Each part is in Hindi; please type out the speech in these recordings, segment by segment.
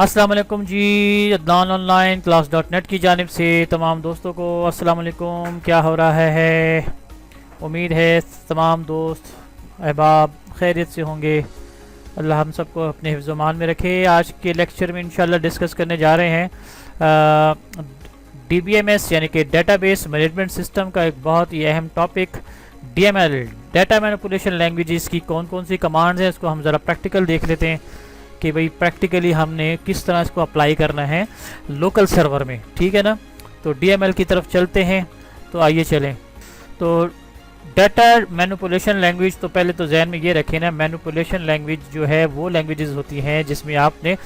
अस्सलाम वालेकुम जी। Adnan online class dot net की जानिब से तमाम दोस्तों को अस्सलाम वालेकुम। क्या हो रहा है? उम्मीद है तमाम दोस्त अहबाब खैरियत से होंगे। अल्लाह हम सबको अपने हिफ्ज़-ओ-मान में रखे। आज के लेक्चर में इंशाल्लाह डिस्कस करने जा रहे हैं DBMS यानी कि डेटाबेस मैनेजमेंट सिस्टम का एक बहुत ही अहम topic DML, data manipulation languages की कौन कौन सी कमांड्स हैं, इसको हम ज़रा प्रैक्टिकल देख लेते हैं कि भाई प्रैक्टिकली हमने किस तरह इसको अप्लाई करना है लोकल सर्वर में। ठीक है ना, तो DML की तरफ चलते हैं। तो आइए चलें। तो डाटा मैनिपुलेशन लैंग्वेज, तो पहले तो जहन में ये रखें ना, मैनिपुलेशन लैंग्वेज जो है वो लैंग्वेजेस होती हैं जिसमें आपने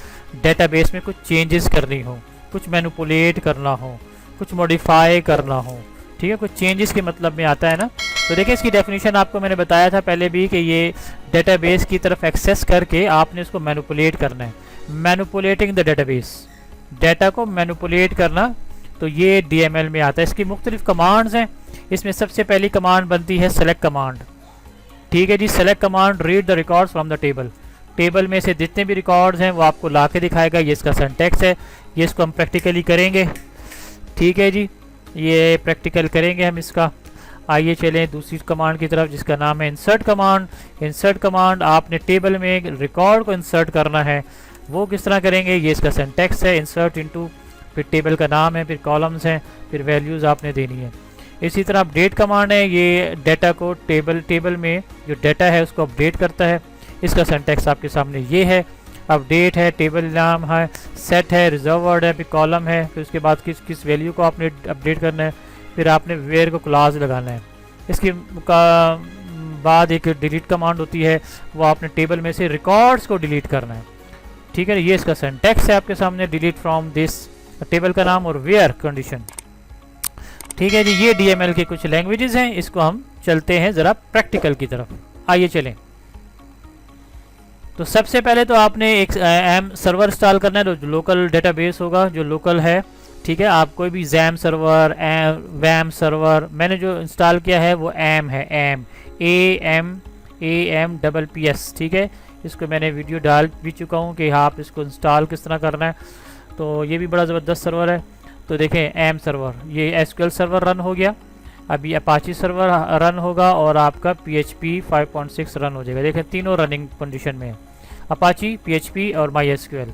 डेटाबेस में कुछ चेंजेस करनी हो, कुछ मैनिपुलेट करना हो, कुछ मॉडिफाई करना हो। ठीक है, कुछ चेंजेस के मतलब में आता है ना। तो देखिए इसकी डेफिनेशन आपको मैंने बताया था पहले भी कि ये डेटाबेस की तरफ एक्सेस करके आपने इसको मैनिपुलेट करना है। मैनिपुलेटिंग द डेटाबेस, डाटा को मैनिपुलेट करना, तो ये DML में आता है। इसकी मुख्तलिफ कमांड्स हैं। इसमें सबसे पहली कमांड बनती है सेलेक्ट कमांड। ठीक है जी, select command read the records from the table. Table में से जितने भी रिकॉर्ड्स हैं वो आपको ला के दिखाएगा। ये इसका सिंटैक्स है, ये इसको हम प्रैक्टिकली करेंगे। ठीक है जी, ये प्रैक्टिकल करेंगे हम इसका। आइए चलें दूसरी कमांड की तरफ जिसका नाम है इंसर्ट कमांड। इंसर्ट कमांड, आपने टेबल में एक रिकॉर्ड को इंसर्ट करना है। वो किस तरह करेंगे, ये इसका सिंटैक्स है। इंसर्ट इनटू, फिर टेबल का नाम है, फिर कॉलम्स हैं, फिर वैल्यूज़ आपने देनी है। इसी तरह अपडेट कमांड है, ये डाटा को टेबल में जो डाटा है उसको अपडेट करता है। इसका सिंटैक्स आपके सामने ये है। अपडेट है, टेबल नाम है, सेट है, रिजर्व वर्ड है, फिर कॉलम है, फिर उसके बाद किस किस वैल्यू को आपने अपडेट करना है, फिर आपने वेयर को क्लास लगाना है। इसके बाद एक डिलीट कमांड होती है, वो आपने टेबल में से रिकॉर्ड्स को डिलीट करना है। ठीक है, ये इसका सिंटैक्स है आपके सामने, डिलीट फ्रॉम दिस, टेबल का नाम और वेयर कंडीशन। ठीक है जी, ये DML के कुछ लैंग्वेजेस हैं। इसको हम चलते हैं ज़रा प्रैक्टिकल की तरफ। आइए चलें। तो सबसे पहले तो आपने एक एम सर्वर इंस्टॉल करना है, जो लोकल डेटाबेस होगा, जो लोकल है। ठीक है, आप कोई भी जैम सर्वर, वैम सर्वर, मैंने जो इंस्टॉल किया है वो एम है, AMPS। ठीक है, इसको मैंने वीडियो डाल भी चुका हूँ कि आप इसको इंस्टॉल किस तरह करना है। तो ये भी बड़ा ज़बरदस्त सर्वर है। तो देखें एम सर्वर, ये SQL सर्वर रन हो गया, अभी अपाची सर्वर रन होगा और आपका PHP 5.6 रन हो जाएगा। देखें तीनों रनिंग कंडीशन में है, अपाची, PHP और MySQL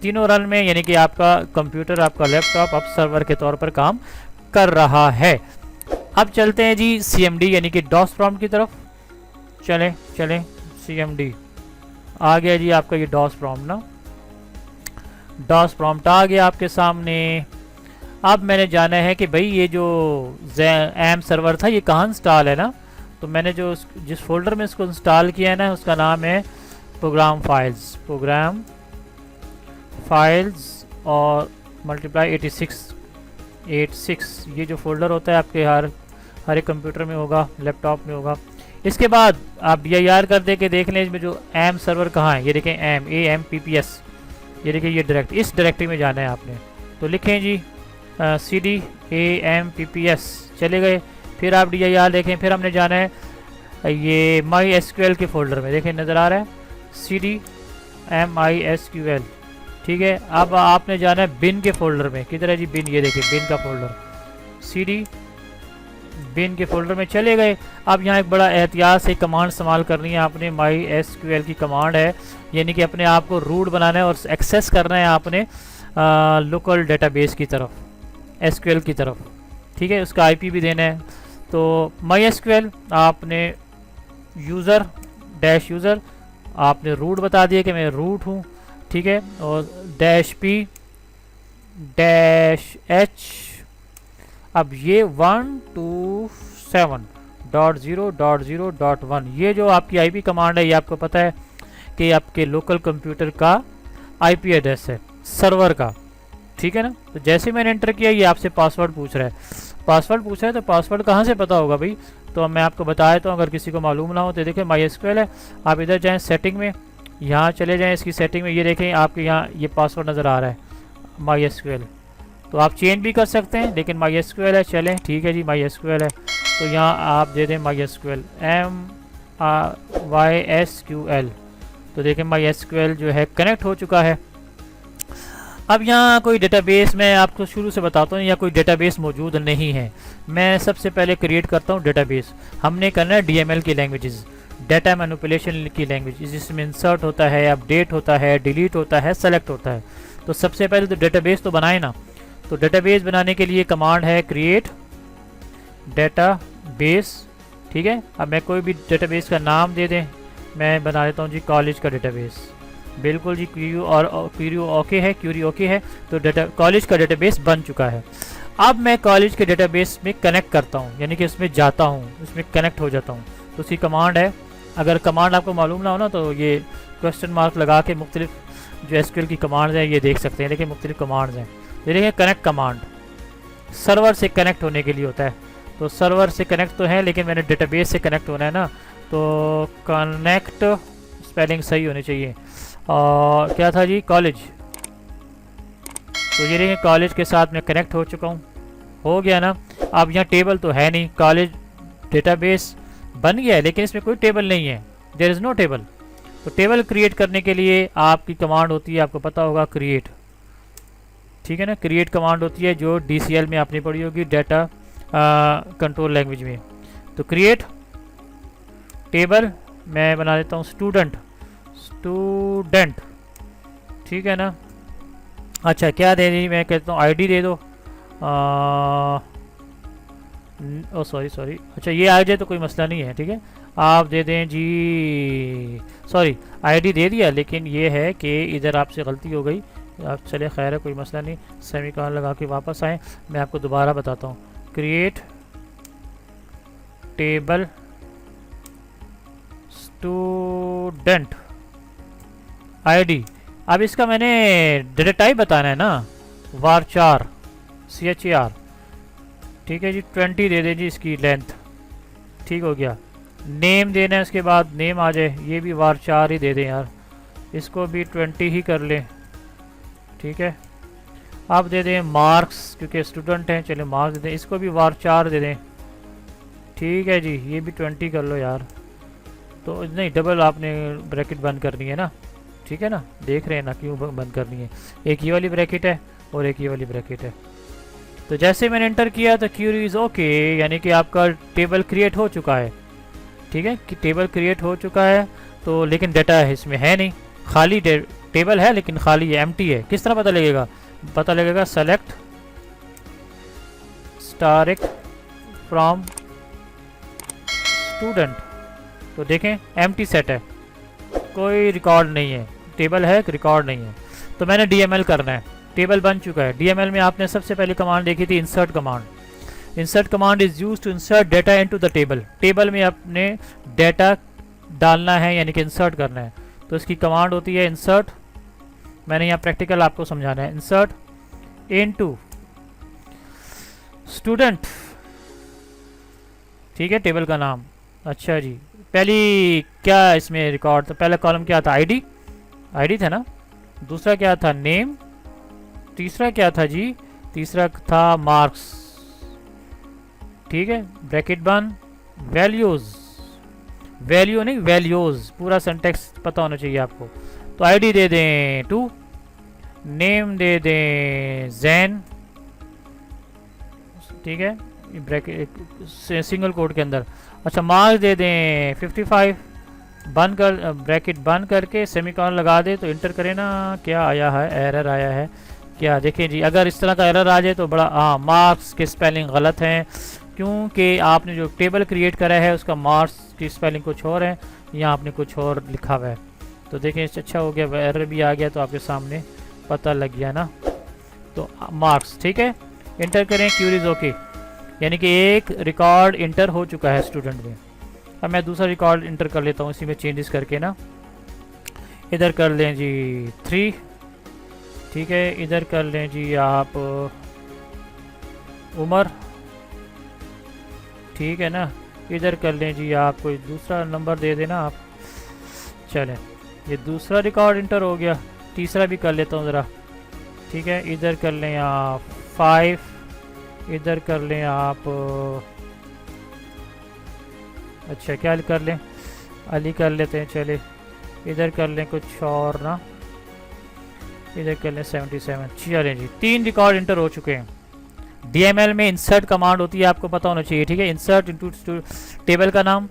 तीनों रन में, यानी कि आपका कंप्यूटर, आपका लैपटॉप अब सर्वर के तौर पर काम कर रहा है। अब चलते हैं जी CMD यानी कि डॉस प्रॉम्प्ट की तरफ। चलें CMD आ गया जी आपका, ये डॉस प्रॉम्प्ट ना, डॉस प्रॉम्प्ट आ गया आपके सामने। अब मैंने जाना है कि भाई ये जो एम सर्वर था ये कहाँ इंस्टॉल है ना। तो मैंने जो जिस फोल्डर में इसको इंस्टॉल किया है ना, उसका नाम है प्रोग्राम फाइल्स और मल्टीप्लाई 86। ये जो फोल्डर होता है आपके हर एक कंप्यूटर में होगा, लैपटॉप में होगा। इसके बाद आप DIR कर दे के देख लें इसमें जो एम सर्वर कहाँ है। ये देखें AMPPS, ये देखिए ये इस डायरेक्टरी में जाना है आपने। तो लिखें जी CD AMPPS, चले गए। फिर आप DIR देखें, फिर हमने जाना है ये MySQL के फोल्डर में, देखें नज़र आ रहा है CD MySQL। ठीक है, अब आपने जाना है बिन के फोल्डर में। किधर है जी बिन, ये देखिए बिन का फोल्डर, CD बिन के फोल्डर में चले गए। अब यहाँ एक बड़ा एहतियात से कमांड इस्तेमाल करनी है आपने। MySQL की कमांड है, यानी कि अपने आप को रूट बनाना है और एक्सेस करना है आपने लोकल डेटाबेस की तरफ, SQL की तरफ। ठीक है, उसका IP भी देना है। तो MySQL आपने यूज़र आपने रूट बता दिया कि मैं रूट हूँ। ठीक है, और -P -H। अब ये 127.0.0.1, ये जो आपकी IP कमांड है, ये आपको पता है कि आपके लोकल कंप्यूटर का IP एड्रेस है, सर्वर का। ठीक है ना, तो जैसे मैंने एंटर किया ये आपसे पासवर्ड पूछ रहा है। तो पासवर्ड कहाँ से पता होगा भाई? तो मैं आपको बताया, तो अगर किसी को मालूम ना हो तो देखिए MySQL है, आप इधर जाएं सेटिंग में, यहाँ चले जाएं इसकी सेटिंग में, ये देखें आपके यहाँ ये पासवर्ड नज़र आ रहा है MySQL। तो आप चेंज भी कर सकते हैं, लेकिन MySQL है। चलें ठीक है जी, MySQL है, तो यहाँ आप दे दें MySQL MySQL। तो देखें MySQL जो है कनेक्ट हो चुका है। अब यहाँ कोई डेटाबेस मैं आपको शुरू से बताता हूँ, या कोई डेटाबेस मौजूद नहीं है। मैं सबसे पहले क्रिएट करता हूँ डेटाबेस। हमने करना है डीएमएल की लैंग्वेजेस, डाटा मैनिपुलेशन की लैंग्वेज, जिसमें इंसर्ट होता है, अपडेट होता है, डिलीट होता है, सेलेक्ट होता है। तो सबसे पहले तो डेटाबेस तो बनाए ना। तो डेटाबेस बनाने के लिए कमांड है क्रिएट डेटाबेस। ठीक है, अब मैं कोई भी डेटाबेस का नाम दे दें, मैं बना देता हूँ जी कॉलेज का डेटाबेस। बिल्कुल जी, क्यूरी ओके है, क्यूरी ओके है। तो कॉलेज का डेटाबेस बन चुका है। अब मैं कॉलेज के डेटाबेस में कनेक्ट करता हूँ, यानी कि उसमें जाता हूँ, उसमें कनेक्ट हो जाता हूँ। तो उसकी कमांड है, अगर कमांड आपको मालूम ना हो ना तो ये क्वेश्चन मार्क लगा के मुख्तलिफ जो एसक्यूएल की कमांड्स हैं ये देख सकते हैं। लेकिन मुख्तलिफ कमांड्स हैं। ये देखिए कनेक्ट कमांड सर्वर से कनेक्ट होने के लिए होता है। तो सर्वर से कनेक्ट तो है, लेकिन मैंने डेटाबेस से कनेक्ट होना है ना, तो कनेक्ट स्पेलिंग सही होनी चाहिए। और क्या था जी, कॉलेज। तो ये देखिए कॉलेज के साथ मैं कनेक्ट हो चुका हूँ, हो गया ना। अब यहाँ टेबल तो है नहीं, कॉलेज डेटाबेस बन गया है लेकिन इसमें कोई टेबल नहीं है, देयर इज़ नो टेबल। तो टेबल क्रिएट करने के लिए आपकी कमांड होती है, आपको पता होगा, क्रिएट। ठीक है ना, क्रिएट कमांड होती है जो DCL में आपने पढ़ी होगी, डाटा कंट्रोल लैंग्वेज में। तो क्रिएट टेबल, मैं बना देता हूँ स्टूडेंट। ठीक है ना। अच्छा क्या दे दी, मैं कहता हूँ आईडी दे दो। ओ सॉरी, अच्छा ये आ जाए तो कोई मसला नहीं है। ठीक है, आप दे दें जी, सॉरी आईडी दे दिया, लेकिन ये है कि इधर आपसे गलती हो गई। आप चले खैर है, कोई मसला नहीं। सेमीकोलन लगा के वापस आएँ, मैं आपको दोबारा बताता हूँ। Create table student ID. अब इसका मैंने डेटा टाइप बताना है ना, varchar CHAR। ठीक है जी, 20 दे दें जी इसकी लेंथ। ठीक हो गया। नेम देना है, उसके बाद नेम आ जाए, ये भी varchar ही दे दें यार, इसको भी 20 ही कर लें। ठीक है, आप दे दें मार्क्स, क्योंकि स्टूडेंट हैं, चले मार्क्स दे दें, इसको भी varchar दे दें। ठीक है जी, ये भी 20 कर लो यार। तो नहीं, डबल आपने ब्रैकेट बंद करनी है ना। ठीक है ना, देख रहे हैं ना क्यों बंद करनी है। एक ये वाली ब्रैकेट है और एक ये वाली ब्रैकेट है। तो जैसे मैंने एंटर किया तो क्यूरी इज़ ओके, यानी कि आपका टेबल क्रिएट हो चुका है। ठीक है, कि टेबल क्रिएट हो चुका है। तो लेकिन डाटा है इसमें है नहीं, खाली टेबल है लेकिन खाली है, एम्प्टी है। किस तरह पता लगेगा? पता लगेगा सेलेक्ट स्टारिक फ्रॉम स्टूडेंट। तो देखें एम्प्टी सेट है, कोई रिकॉर्ड नहीं है, टेबल है रिकॉर्ड नहीं है। तो मैंने DML करना है, टेबल बन चुका है। DML में आपने सबसे पहले कमांड देखी थी insert command. Insert command is use to insert data into the table. Table में आपने डाटा डालना है, यानी कि इंसर्ट करना है। तो इसकी कमांड होती है इंसर्ट, मैंने यहाँ प्रैक्टिकल आपको समझाना है। Insert into student. ठीक है, टेबल का नाम। अच्छा जी, पहली क्या इसमें रिकॉर्ड, तो पहला कॉलम क्या था, आईडी था ना। दूसरा क्या था, नेम। तीसरा क्या था जी, तीसरा था मार्क्स। ठीक है, ब्रैकेट बंद। वैल्यूज, वैल्यू नहीं वैल्यूज, पूरा सेंटेक्स पता होना चाहिए आपको। तो आईडी दे दें 2, नेम दे दें जैन। ठीक है, ब्रैकेट सिंगल कोड के अंदर। अच्छा, मार्क्स दे दें 55, बंद कर, ब्रैकेट बंद करके सेमीकोलन लगा दे। तो इंटर करें ना, क्या आया है, एरर आया है क्या, देखें जी। अगर इस तरह का एरर आ जाए तो बड़ा, हाँ मार्क्स के स्पेलिंग गलत हैं, क्योंकि आपने जो टेबल क्रिएट करा है उसका मार्क्स की स्पेलिंग कुछ और है, यहाँ आपने कुछ और लिखा हुआ है। तो देखें, अच्छा हो गया, एरर भी आ गया तो आपके सामने पता लग गया ना। तो मार्क्स, ठीक है, इंटर करें, क्यूरीज ओके, यानी कि एक रिकॉर्ड इंटर हो चुका है स्टूडेंट में। अब मैं दूसरा रिकॉर्ड इंटर कर लेता हूँ इसी में चेंजेस करके ना। इधर कर लें जी 3, ठीक है, इधर कर लें जी आप उमर। ठीक है ना, इधर कर लें जी आप कोई दूसरा नंबर दे देना आप। चलें, ये दूसरा रिकॉर्ड इंटर हो गया, तीसरा भी कर लेता हूँ ज़रा। ठीक है, इधर कर लें आप 5, इधर कर लें आप, अच्छा क्या कर लें, अली कर लेते हैं। चले, इधर कर लें कुछ और ना, इधर कर लें 77। चलें जी, 3 रिकॉर्ड इंटर हो चुके हैं। डीएमएल में इंसर्ट कमांड होती है, आपको पता होना चाहिए, ठीक है। इंसर्ट इनटू टेबल का नाम,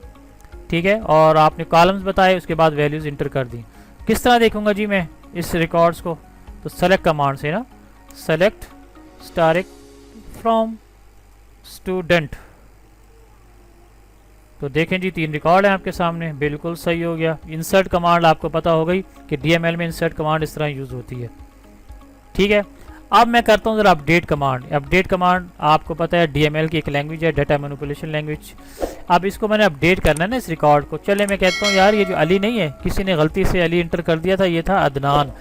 ठीक है, और आपने कॉलम्स बताए, उसके बाद वैल्यूज़ इंटर कर दी। किस तरह देखूंगा जी मैं इस रिकॉर्ड्स को? तो सेलेक्ट कमांड से ना, सेलेक्ट स्टारिक फ्रॉम स्टूडेंट। तो देखें जी 3 रिकॉर्ड हैं आपके सामने, बिल्कुल सही हो गया। इंसर्ट कमांड आपको पता हो गई कि डीएमएल में इंसर्ट कमांड इस तरह यूज़ होती है, ठीक है। अब मैं करता हूँ ज़रा अपडेट कमांड। अपडेट कमांड आपको पता है डीएमएल की एक लैंग्वेज है, डाटा मैनिपुलेशन लैंग्वेज। अब इसको मैंने अपडेट करना है ना इस रिकॉर्ड को। चले मैं कहता हूँ यार ये जो अली नहीं है, किसी ने गलती से अली इंटर कर दिया था, ये था अदनान।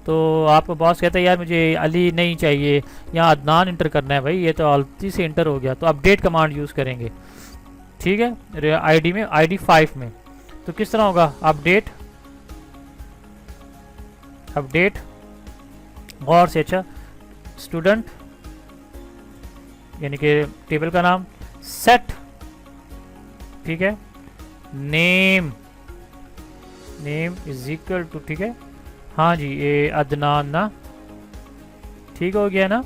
तो आपको बॉस कहता है यार मुझे अली नहीं चाहिए, यहाँ अदनान इंटर करना है भाई, ये तो गलती से इंटर हो गया। तो अपडेट कमांड यूज़ करेंगे, ठीक है, आईडी में, आईडी 5 में। तो किस तरह होगा? अपडेट, अपडेट और से अच्छा स्टूडेंट, यानी कि टेबल का नाम, सेट, ठीक है, name, name is equal to, ठीक है, हाँ जी ये अदनान ना, ठीक हो गया ना।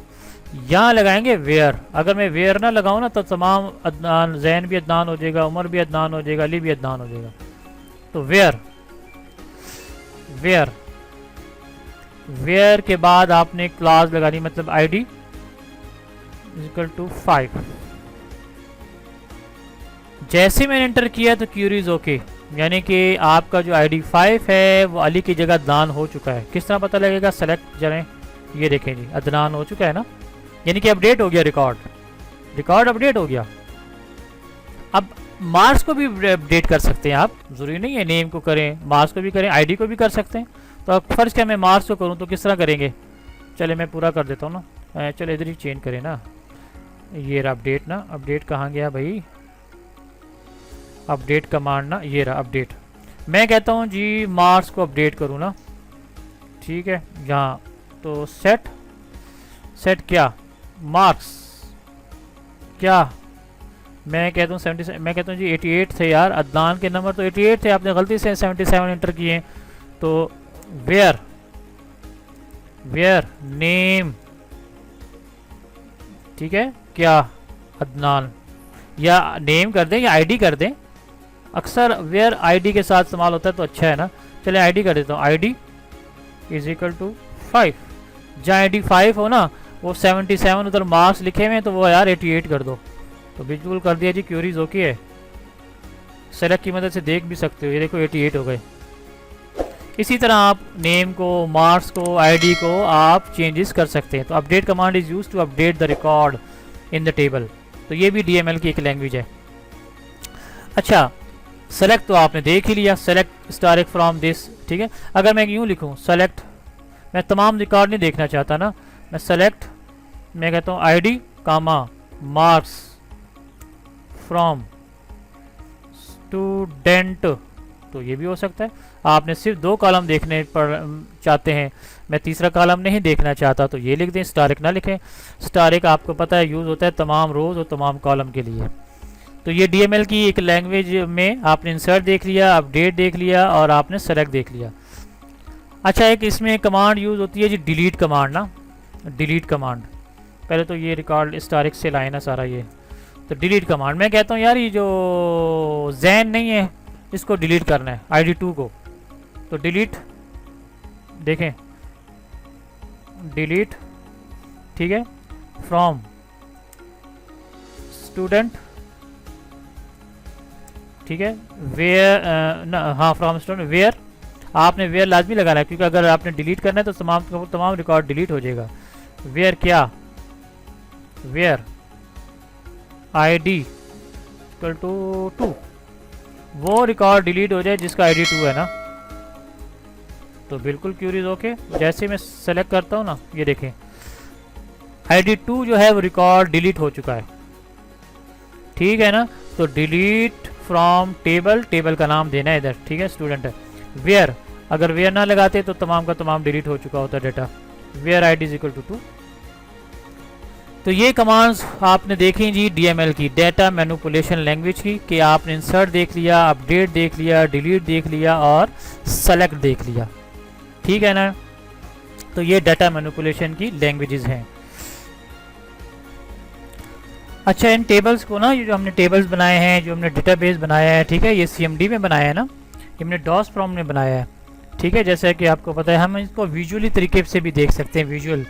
यहाँ लगाएंगे वेयर। अगर मैं वेयर ना लगाऊँ ना तो तमाम अदनान, जैन भी अदनान हो जाएगा, उमर भी अदनान हो जाएगा, अली भी अदनान हो जाएगा। तो वेयर, वेयर, वेयर के बाद आपने क्लास लगानी, मतलब आईडी इक्वल टू 5। जैसे मैंने एंटर किया तो क्यूरीज ओके, यानी कि आपका जो आईडी 5 है वो अली की जगह अदनान हो चुका है। किस तरह पता लगेगा? सेलेक्ट जरें, ये देखें जी अदनान हो चुका है ना, यानी कि अपडेट हो गया रिकॉर्ड, रिकॉर्ड अपडेट हो गया। अब मार्क्स को भी अपडेट कर सकते हैं आप, ज़रूरी नहीं है नेम को करें, मार्क्स को भी करें, आईडी को भी कर सकते हैं। तो अब फर्स्ट क्या मैं मार्क्स को करूं तो किस तरह करेंगे? चले मैं पूरा कर देता हूं ना, चलो इधर ही चेंज करें ना, ये रहा अपडेट ना, अपडेट कहाँ गया भाई? अपडेट कमांड ना, ये रहा अपडेट। मैं कहता हूँ जी मार्क्स को अपडेट करूँ ना, ठीक है, यहाँ तो सेट, सेट क्या मार्क्स, क्या मैं कहता हूँ 77, मैं कहता हूँ जी 88 थे यार, अदनान के नंबर तो 88 थे, आपने गलती से 77 एंटर किए। तो वेयर, वेयर नेम, ठीक है, क्या अदनान, या नेम कर दें या आईडी कर दें, अक्सर वेयर आईडी के साथ इस्तेमाल होता है तो अच्छा है ना। चले आईडी कर देता हूँ, आईडी इज इक्वल टू 5। जहाँ आईडी 5 हो ना वो 77 उधर मार्क्स लिखे हुए हैं तो वो यार 88 कर दो। तो बिल्कुल कर दिया जी, क्यूरीज ओके है। सेलेक्ट की मदद से देख भी सकते हो, ये देखो 88 हो गए। इसी तरह आप नेम को, मार्क्स को, आईडी को आप चेंजेस कर सकते हैं। तो update command is use to update the record in the table. तो ये भी डीएमएल की एक लैंग्वेज है। अच्छा, सेलेक्ट तो आपने देख ही लिया, सेलेक्ट स्टारिक फ्रॉम दिस, ठीक है। अगर मैं यूँ लिखूँ सेलेक्ट, मैं तमाम रिकॉर्ड नहीं देखना चाहता ना, मैं सेलेक्ट, मैं कहता हूँ ID comma marks from student, तो ये भी हो सकता है। आपने सिर्फ 2 कॉलम देखने पर चाहते हैं, मैं तीसरा कॉलम नहीं देखना चाहता, तो ये लिख दें, स्टारिक ना लिखें। स्टारिक आपको पता है यूज़ होता है तमाम रोज़ और तमाम कॉलम के लिए। तो ये डीएमएल की एक लैंग्वेज में आपने इंसर्ट देख लिया, अपडेट देख लिया और आपने सेलेक्ट देख लिया। अच्छा, एक इसमें कमांड यूज़ होती है जी डिलीट कमांड ना, डिलीट कमांड। पहले तो ये रिकॉर्ड स्टारिक से लाइन है सारा ये, तो डिलीट कमांड मैं कहता हूँ यार ये जो जैन नहीं है इसको डिलीट करना है, आईडी 2 को। तो डिलीट, देखें डिलीट, ठीक है, फ्रॉम स्टूडेंट, ठीक है, वेयर ना, हाँ फ्रॉम स्टूडेंट, वेयर आपने वेयर लाजमी लगाना है क्योंकि अगर आपने डिलीट करना है तो तमाम रिकॉर्ड डिलीट हो जाएगा। वेयर क्या, वेयर आईडी इक्वल टू 2, वो रिकॉर्ड डिलीट हो जाए जिसका आईडी 2 है ना। तो बिल्कुल क्यूरीज ओके। जैसे मैं सेलेक्ट करता हूँ ना, ये देखें आईडी 2 जो है वो रिकॉर्ड डिलीट हो चुका है, ठीक है ना। तो डिलीट फ्रॉम टेबल, टेबल का नाम देना है इधर, ठीक है, स्टूडेंट है। वेयर, अगर वेयर ना लगाते तो तमाम का तमाम डिलीट हो चुका होता data. Where ID is equal to 2। तो ये कमांड्स आपने देखी जी डीएमएल की, डाटा मैनिपुलेशन लैंग्वेज की, कि आपने इंसर्ट देख लिया, अपडेट देख लिया, डिलीट देख लिया और सेलेक्ट देख लिया, ठीक है ना। तो तो ये डाटा मैनिपुलेशन की लैंग्वेजेस हैं। अच्छा, इन टेबल्स को ना, ये जो हमने टेबल्स बनाए हैं, जो हमने डेटाबेस बनाया है, ठीक है, ये CMD में बनाया है ना, ये हमने डॉस प्रॉम्प्ट में बनाया है, ठीक है। जैसे कि आपको पता है, हम इसको विजुअली तरीके से भी देख सकते हैं। विजुअल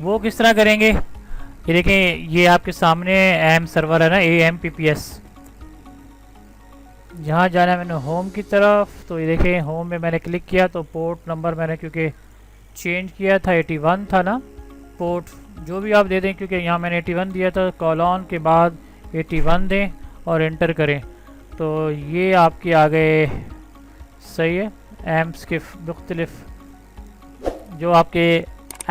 वो किस तरह करेंगे, ये देखें, ये आपके सामने एम सर्वर है ना, AMPPS। यहाँ जाना है मैंने होम की तरफ, तो ये देखें होम में मैंने क्लिक किया तो पोर्ट नंबर मैंने क्योंकि चेंज किया था, 81 था ना, पोर्ट जो भी आप दे दें, क्योंकि यहाँ मैंने 81 दिया था, कॉलन के बाद 81 दें और एंटर करें, तो ये आपके आ गए, सही है। एम्स के मुख्तलिफ जो आपके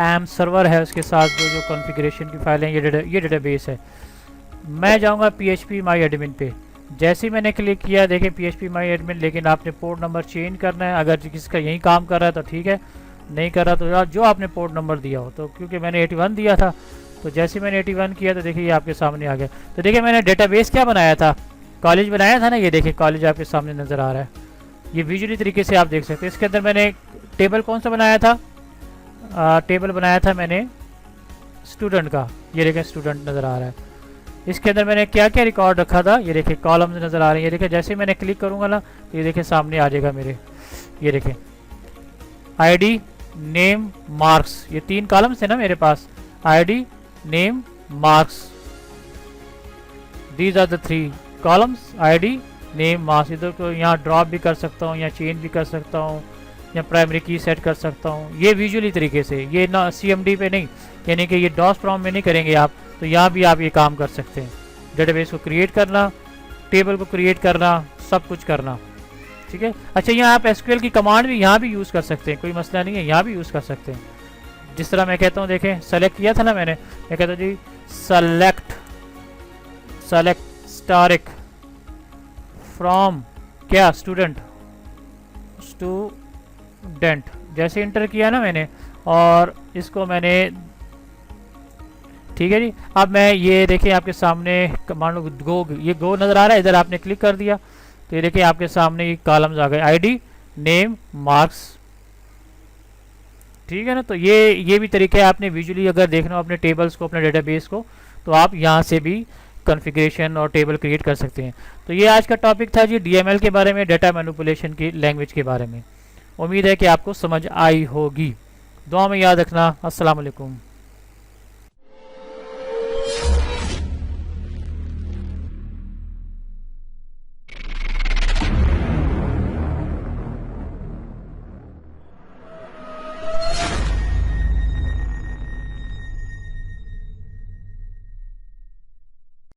एम सर्वर है उसके साथ जो कॉन्फ़िगरेशन की फाइलें, ये डेटाबेस है। मैं जाऊँगा PHP माई एडमिन पे, जैसे ही मैंने क्लिक किया देखें PHP माई एडमिन, लेकिन आपने पोर्ट नंबर चेंज करना है। अगर किसका यही काम कर रहा है तो ठीक है, नहीं कर रहा तो जो आपने पोर्ट नंबर दिया हो, तो क्योंकि मैंने 81 दिया था, तो जैसे मैंने 81 किया तो देखिए ये आपके सामने आ गया। तो देखिए मैंने डेटाबेस क्या बनाया था, कॉलेज बनाया था ना, ये देखिए कॉलेज आपके सामने नज़र आ रहा है। ये विजुअली तरीके से आप देख सकते हैं। इसके अंदर मैंने टेबल कौन सा बनाया था, टेबल बनाया था मैंने स्टूडेंट का, ये देखें स्टूडेंट नज़र आ रहा है। इसके अंदर मैंने क्या क्या रिकॉर्ड रखा था, ये देखिए कॉलम्स नज़र आ रहे हैं। ये देखिए जैसे मैंने क्लिक करूँगा ना, ये देखिए सामने आ जाएगा मेरे, ये देखें ID नेम मार्क्स, ये 3 कॉलम्स है ना मेरे पास, ID name marks, these are the 3 columns, ID name marks. इधर को यहाँ ड्रॉप भी कर सकता हूँ, या चेंज भी कर सकता हूँ, या प्राइमरी की सेट कर सकता हूँ, ये विजुअली तरीके से। ये ना CMD पे नहीं, यानी कि ये डॉस प्रॉम्प्ट में नहीं करेंगे आप, तो यहाँ भी आप ये काम कर सकते हैं। डेटाबेस को क्रिएट करना, टेबल को क्रिएट करना, सब कुछ करना, ठीक है। अच्छा, यहाँ आप SQL की कमांड भी यहाँ भी यूज़ कर सकते हैं, कोई मसला नहीं है, यहाँ भी यूज़ कर सकते हैं। जिस तरह मैं कहता हूँ, देखें सेलेक्ट किया था ना मैंने, मैं कहता हूँ जी सेलेक्ट स्टारिक फ्रॉम क्या स्टूडेंट, जैसे इंटर किया ना मैंने, और इसको मैंने, ठीक है जी। अब मैं ये देखिए आपके सामने मान लो ये गो नज़र आ रहा है, इधर आपने क्लिक कर दिया तो ये देखिए आपके सामने ये कॉलम्स आ गए, ID नेम मार्क्स, ठीक है ना। तो ये भी तरीका है, आपने विजुअली अगर देखना हो अपने टेबल्स को, अपने डेटाबेस को, तो आप यहाँ से भी कॉन्फ़िगरेशन और टेबल क्रिएट कर सकते हैं। तो ये आज का टॉपिक था जी, DML के बारे में, डाटा मैनिपुलेशन की लैंग्वेज के बारे में। उम्मीद है कि आपको समझ आई होगी। दुआ में याद रखना। अस्सलाम वालेकुम।